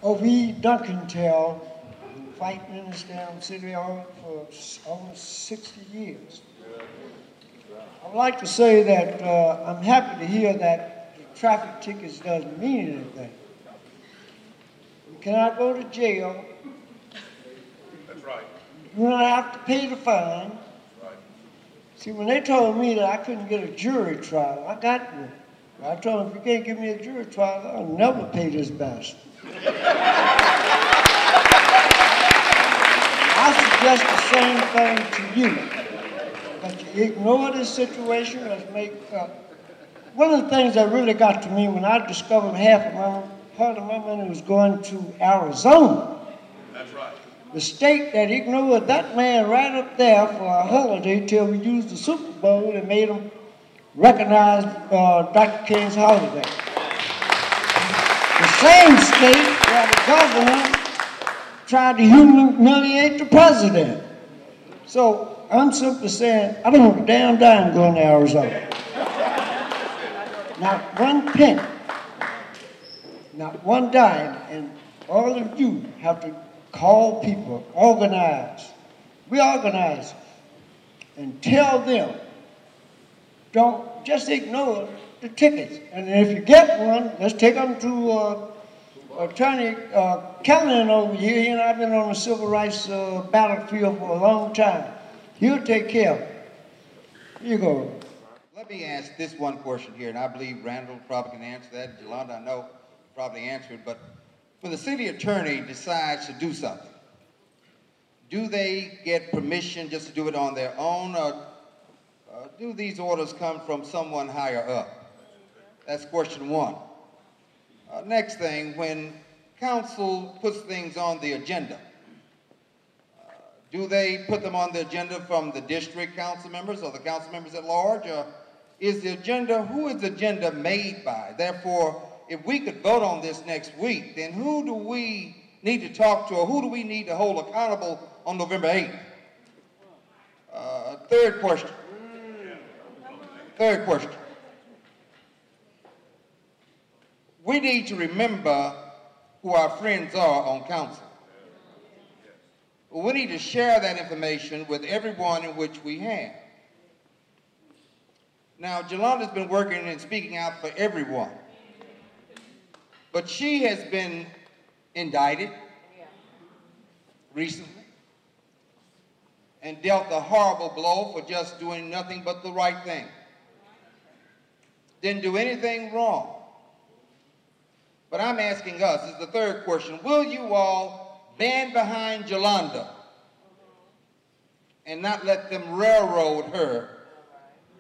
O.V. Duncantail, fighting in this damn city hall for almost 60 years. I would like to say that I'm happy to hear that the traffic tickets doesn't mean anything. You cannot go to jail. That's right. You don't have to pay the fine. Right. See, when they told me that I couldn't get a jury trial, I got one. I told them, if you can't give me a jury trial, I'll never pay this bastard. I suggest the same thing to you. That you ignore this situation. Let's make one of the things that really got to me when I discovered part of my money was going to Arizona. That's right. The state that ignored that man right up there for a holiday till we used the Super Bowl and made him recognize Dr. King's holiday. The same state where the governor tried to humiliate the president. So I'm simply saying, I don't want a damn dime going to Arizona. Not one penny, not one dime, and all of you have to call people, organize. We organize and tell them, don't just ignore the tickets. And if you get one, let's take them to Attorney Callahan over here. He and I've been on the civil rights battlefield for a long time. He'll take care of it. Here you go. Let me ask this one question here, and I believe Randall probably can answer that. Yolanda, I know, probably answer it. But when the city attorney decides to do something, do they get permission just to do it on their own, or do these orders come from someone higher up? That's question one. Next thing, when council puts things on the agenda, do they put them on the agenda from the district council members or the council members at large, or is the agenda, who is the agenda made by? Therefore, if we could vote on this next week, then who do we need to talk to, or who do we need to hold accountable on November 8th? Third question. We need to remember who our friends are on council. We need to share that information with everyone in which we have. Now, Yolanda's been working and speaking out for everyone, but she has been indicted recently and dealt a horrible blow for just doing nothing but the right thing. Didn't do anything wrong. But I'm asking us, this is the third question, will you all stand behind Yolanda and not let them railroad her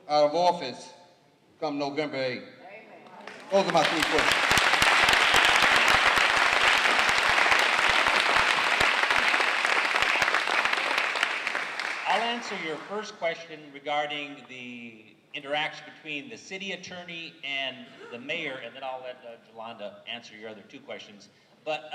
out of office come November 8th? Those are my three questions. I'll answer your first question regarding the interaction between the city attorney and the mayor, and then I'll let Yolanda answer your other two questions. But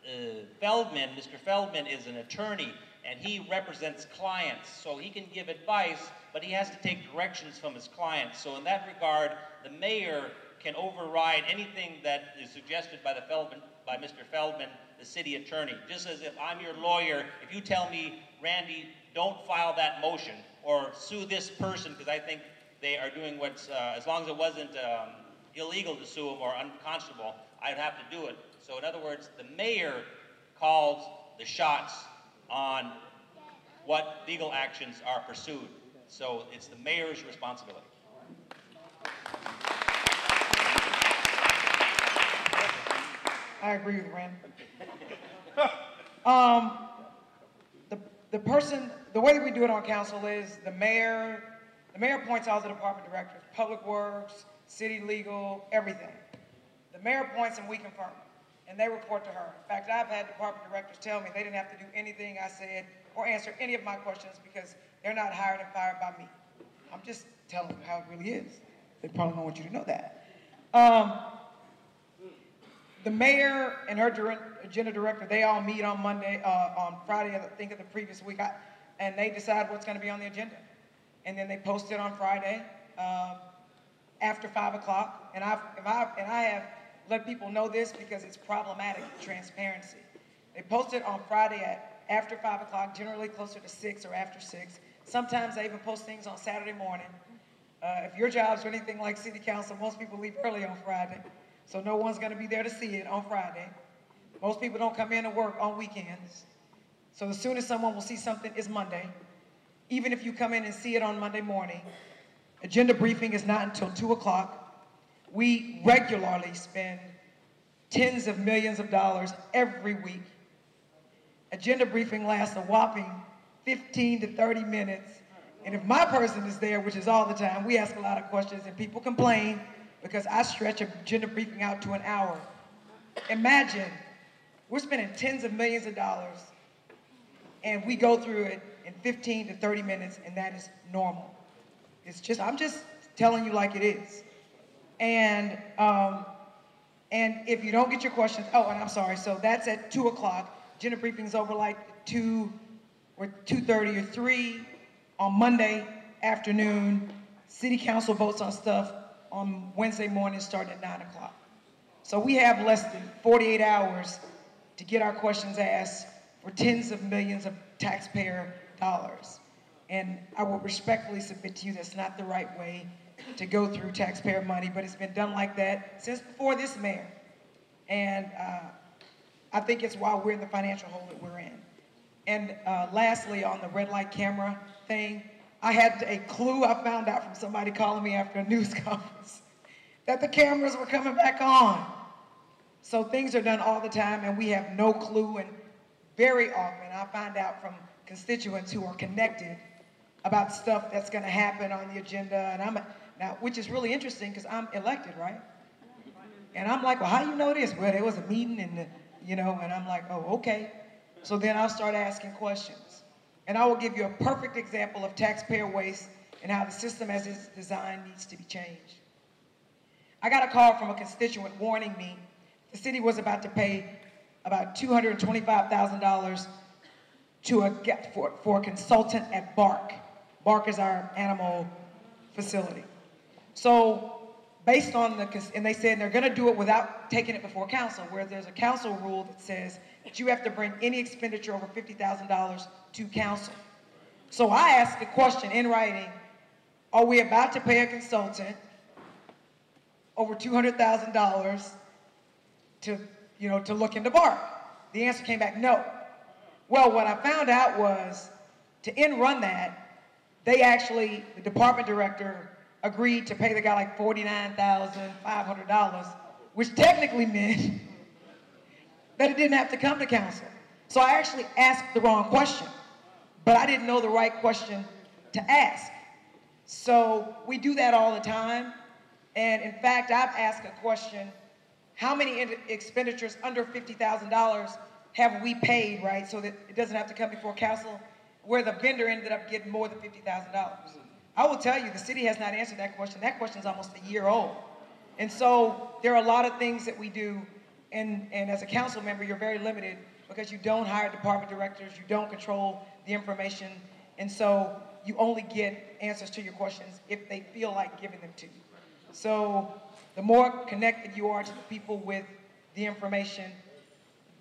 Mr. Feldman is an attorney, and he represents clients, so he can give advice, but he has to take directions from his clients. So in that regard, the mayor can override anything that is suggested by Mr. Feldman, the city attorney. Just as if I'm your lawyer, if you tell me, Randy, don't file that motion or sue this person because I think they are doing what's, as long as it wasn't illegal to sue them or unconscionable, I'd have to do it. So in other words, the mayor calls the shots on what legal actions are pursued. So it's the mayor's responsibility. I agree with Rand. The way that we do it on council is the mayor appoints all the department directors, public works, city legal, everything. The mayor appoints and we confirm it, and they report to her. In fact, I've had department directors tell me they didn't have to do anything I said or answer any of my questions because they're not hired and fired by me. I'm just telling you how it really is. They probably don't want you to know that. The mayor and her agenda director, they all meet on Friday, I think of the previous week, and they decide what's going to be on the agenda. And then they post it on Friday after 5 o'clock. And I have let people know this because it's problematic transparency. They post it on Friday at after 5 o'clock, generally closer to 6 or after 6. Sometimes they even post things on Saturday morning. If your jobs are anything like city council, most people leave early on Friday, so no one's going to be there to see it on Friday. Most people don't come in to work on weekends. So the soonest someone will see something is Monday. Even if you come in and see it on Monday morning, agenda briefing is not until 2 o'clock. We regularly spend tens of millions of dollars every week. Agenda briefing lasts a whopping 15 to 30 minutes. And if my person is there, which is all the time, we ask a lot of questions and people complain because I stretch agenda briefing out to an hour. Imagine, we're spending tens of millions of dollars and we go through it in 15 to 30 minutes, and that is normal. It's just, I'm just telling you like it is. And if you don't get your questions, oh, and I'm sorry, so that's at 2 o'clock. Agenda briefing's over like 2 or 2:30 or 3 on Monday afternoon. City council votes on stuff on Wednesday morning starting at 9 o'clock. So we have less than 48 hours to get our questions asked for tens of millions of taxpayer dollars. And I will respectfully submit to you that's not the right way to go through taxpayer money, but it's been done like that since before this mayor. And I think it's why we're in the financial hole that we're in. And lastly, on the red light camera thing, I had a clue. I found out from somebody calling me after a news conference that the cameras were coming back on. So things are done all the time and we have no clue, and very often I find out from constituents who are connected about stuff that's going to happen on the agenda, and now, which is really interesting because I'm elected, right? And I'm like, well, how do you know this? Well, there was a meeting and, and I'm like, oh, okay. So then I'll start asking questions. And I will give you a perfect example of taxpayer waste and how the system as it's designed needs to be changed. I got a call from a constituent warning me the city was about to pay about $225,000 for a consultant at BARC. BARC is our animal facility. So based on and they said they're gonna do it without taking it before council, where there's a council rule that says that you have to bring any expenditure over $50,000 to council. So I asked the question in writing, are we about to pay a consultant over $200,000 to look into BARC? The answer came back, no. Well, what I found out was to run that, the department director agreed to pay the guy like $49,500, which technically meant that it didn't have to come to council. So I actually asked the wrong question, but I didn't know the right question to ask. So we do that all the time. And in fact, I've asked a question, how many expenditures under $50,000 have we paid, right, so that it doesn't have to come before council, where the vendor ended up getting more than $50,000? I will tell you, the city has not answered that question. That question is almost a year old. And so there are a lot of things that we do, and as a council member, you're very limited because you don't hire department directors, you don't control the information, and so you only get answers to your questions if they feel like giving them to you. So the more connected you are to the people with the information,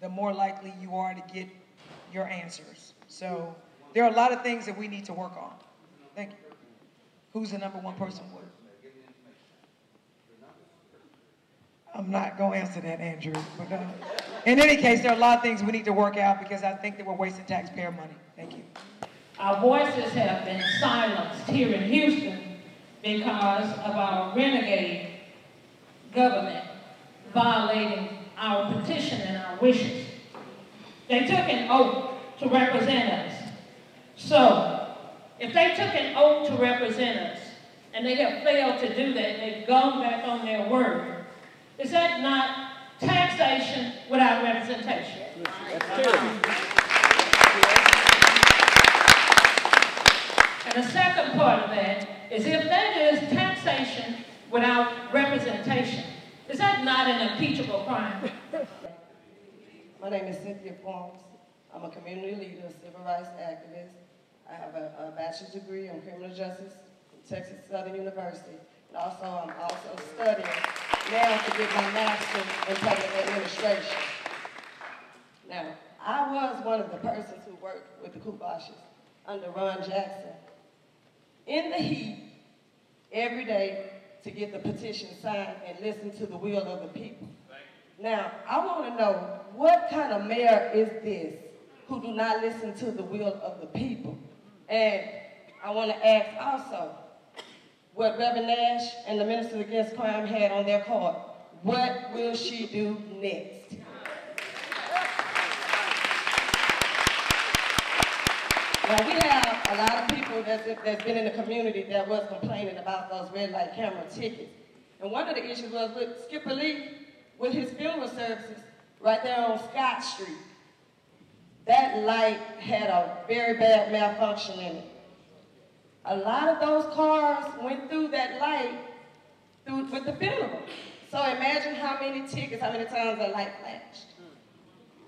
the more likely you are to get your answers. So there are a lot of things that we need to work on. Thank you. Who's the number one person with? I'm not going to answer that, Andrew. But in any case, there are a lot of things we need to work out because I think that we're wasting taxpayer money. Thank you. Our voices have been silenced here in Houston because of our renegade government violating our petition and our wishes. They took an oath to represent us. So, if they took an oath to represent us and they have failed to do that, they've gone back on their word, is that not taxation without representation? And the second part of that is, if that is taxation without representation, is that not an impeachable crime? My name is Cynthia Forms. I'm a community leader, civil rights activist. I have a bachelor's degree in criminal justice from Texas Southern University. And also, I'm also studying now to get my master's in public administration. Now, I was one of the persons who worked with the Kubashes under Ron Jackson in the heat every day to get the petition signed and listen to the will of the people. Now, I want to know, what kind of mayor is this who do not listen to the will of the people? And I want to ask also, what Reverend Nash and the Ministers Against Crime had on their card, what will she do next? Now, we have a lot of people that's been in the community that was complaining about those red light camera tickets. And one of the issues was with Skipper Lee, with his funeral services right there on Scott Street. That light had a very bad malfunction in it. A lot of those cars went through that light with the funeral. So imagine how many tickets, how many times that light flashed.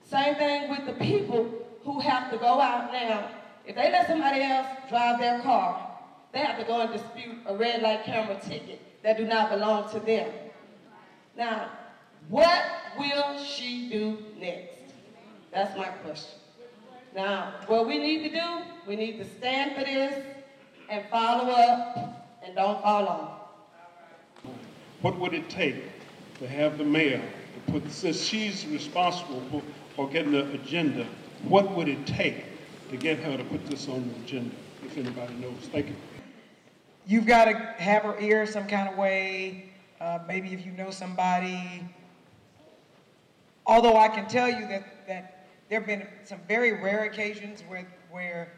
Same thing with the people who have to go out now. If they let somebody else drive their car, they have to go and dispute a red light camera ticket that do not belong to them. Now, what will she do next? That's my question. Now, what we need to do, we need to stand for this and follow up and don't fall off. What would it take to have the mayor to put, since she's responsible for getting the agenda, what would it take to get her to put this on the agenda, if anybody knows? Thank you. You've got to have her ear some kind of way, maybe if you know somebody. Although I can tell you that there have been some very rare occasions where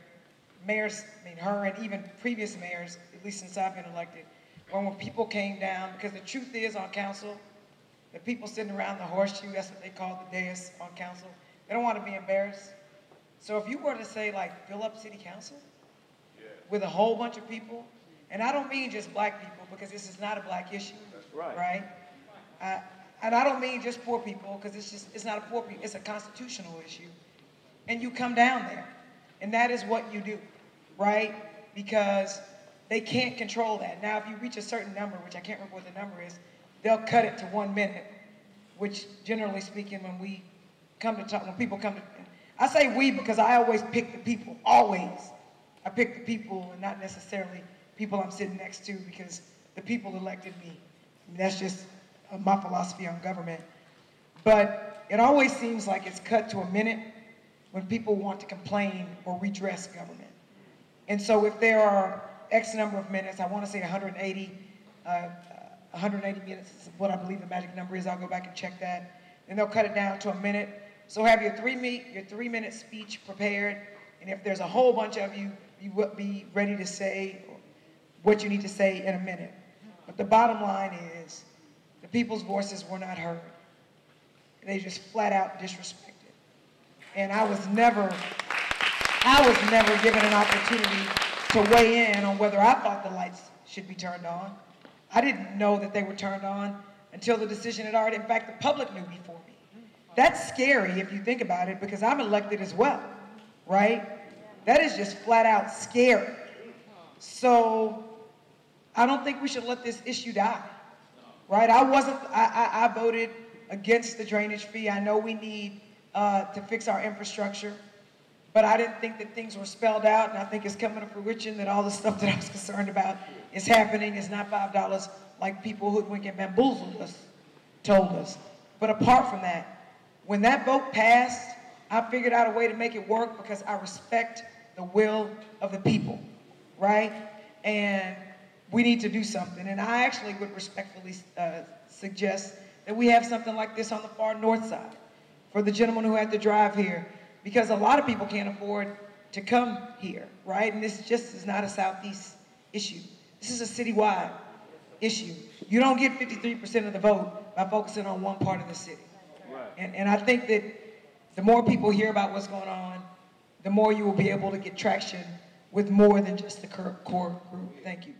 mayors, her and even previous mayors, at least since I've been elected, when people came down, because the truth is on council, the people sitting around the horseshoe, that's what they call the dais on council, they don't want to be embarrassed. So if you were to say, like, fill up city council with a whole bunch of people, and I don't mean just black people, because this is not a black issue, right? And I don't mean just poor people, because it's not a poor people, it's a constitutional issue. And you come down there, and that is what you do, right? Because they can't control that. Now, if you reach a certain number, which I can't remember what the number is, they'll cut it to 1 minute, which generally speaking, when we come to talk, when people come to, I say we because I always pick the people, always. I pick the people and not necessarily people I'm sitting next to, because the people elected me. And that's just my philosophy on government. But it always seems like it's cut to 1 minute when people want to complain or redress government. And so if there are X number of minutes, I want to say 180 minutes is what I believe the magic number is. I'll go back and check that. And they'll cut it down to 1 minute. So have your 3 minute speech prepared. And if there's a whole bunch of you, you will be ready to say what you need to say in 1 minute. But the bottom line is the people's voices were not heard. They just flat out disrespected. And I was never given an opportunity to weigh in on whether I thought the lights should be turned on. I didn't know that they were turned on until the decision had already, in fact, the public knew before me. That's scary if you think about it, because I'm elected as well, right? That is just flat out scary. So I don't think we should let this issue die, right? I voted against the drainage fee. I know we need to fix our infrastructure, but I didn't think that things were spelled out, and I think it's coming to fruition that all the stuff that I was concerned about is happening. It's not $5 like people hoodwink and bamboozled us, told us. But apart from that, when that vote passed, I figured out a way to make it work because I respect the will of the people, right? And we need to do something. And I actually would respectfully suggest that we have something like this on the far north side for the gentleman who had to drive here, because a lot of people can't afford to come here, right? And this just is not a Southeast issue. This is a citywide issue. You don't get 53% of the vote by focusing on one part of the city. Right. And I think that the more people hear about what's going on, the more you will be able to get traction with more than just the core group. Thank you.